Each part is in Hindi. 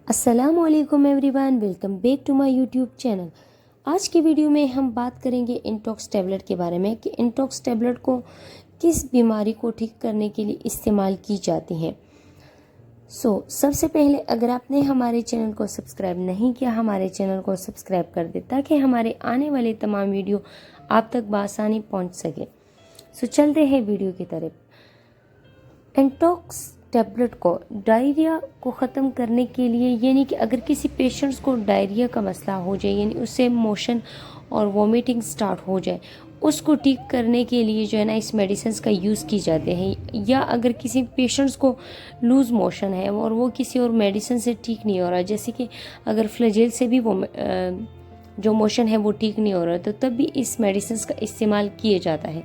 अस्सलाम वालेकुम everyone, welcome back to my YouTube channel. आज की वीडियो में हम बात करेंगे इंटॉक्स टैबलेट के बारे में कि इंटॉक्स टैबलेट को किस बीमारी को ठीक करने के लिए इस्तेमाल की जाती है। सबसे पहले अगर आपने हमारे चैनल को सब्सक्राइब नहीं किया, हमारे चैनल को सब्सक्राइब कर दे ताकि हमारे आने वाले तमाम वीडियो आप तक बआसानी पहुँच सके। चलते हैं वीडियो की तरफ। इंटॉक्स टैबलेट को डायरिया को ख़त्म करने के लिए, यानी कि अगर किसी पेशेंट्स को डायरिया का मसला हो जाए, यानी उससे मोशन और वॉमिटिंग स्टार्ट हो जाए, उसको ठीक करने के लिए जो है ना इस मेडिसिन का यूज़ की जाते हैं। या अगर किसी पेशेंट्स को लूज़ मोशन है और वो किसी और मेडिसिन से ठीक नहीं हो रहा, जैसे कि अगर फ्लैजेल से भी वो जो मोशन है वो ठीक नहीं हो रहा, तो तब भी इस मेडिसिन का इस्तेमाल किया जाता है।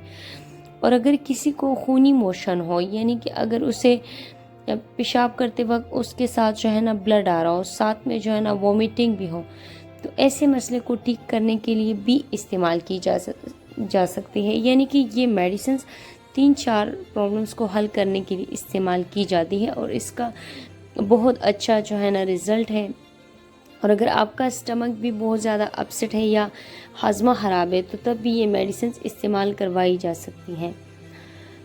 और अगर किसी को खूनी मोशन हो, यानी कि अगर उसे पेशाब करते वक्त उसके साथ जो है ना ब्लड आ रहा हो, साथ में जो है ना वॉमिटिंग भी हो, तो ऐसे मसले को ठीक करने के लिए भी इस्तेमाल की जा सकती है। यानी कि ये मेडिसिन 3-4 प्रॉब्लम्स को हल करने के लिए इस्तेमाल की जाती है और इसका बहुत अच्छा जो है ना रिज़ल्ट है। और अगर आपका स्टमक भी बहुत ज़्यादा अपसेट है या हाजमा ख़राब है, तो तब भी ये मेडिसिन इस्तेमाल करवाई जा सकती हैं।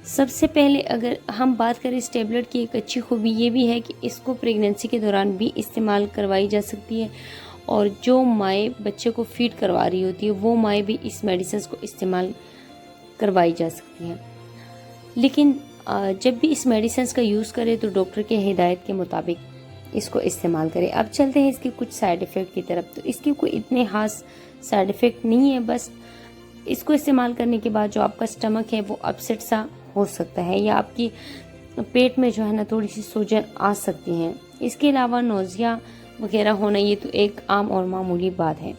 सबसे पहले अगर हम बात करें इस टैबलेट की, एक अच्छी खूबी ये भी है कि इसको प्रेगनेंसी के दौरान भी इस्तेमाल करवाई जा सकती है। और जो माएँ बच्चे को फीड करवा रही होती है, वो माएँ भी इस मेडिसिन को इस्तेमाल करवाई जा सकती हैं। लेकिन जब भी इस मेडिसिन का यूज़ करें तो डॉक्टर के हिदायत के मुताबिक इसको इस्तेमाल करें। अब चलते हैं इसके कुछ साइड इफ़ेक्ट की तरफ। तो इसके कोई इतने खास साइड इफ़ेक्ट नहीं है, बस इसको इस्तेमाल करने के बाद जो आपका स्टमक है वो अपसेट सा हो सकता है, या आपकी पेट में जो है ना थोड़ी सी सूजन आ सकती है। इसके अलावा नोज़िया वगैरह होना ये तो एक आम और मामूली बात है।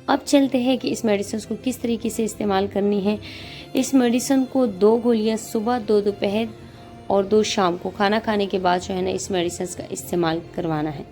अब चलते हैं कि इस मेडिसिन को किस तरीके से इस्तेमाल करनी है। इस मेडिसिन को 2 गोलियां सुबह, 2 दोपहर और 2 शाम को खाना खाने के बाद जो है ना इस मेडिसिन का इस्तेमाल करवाना है।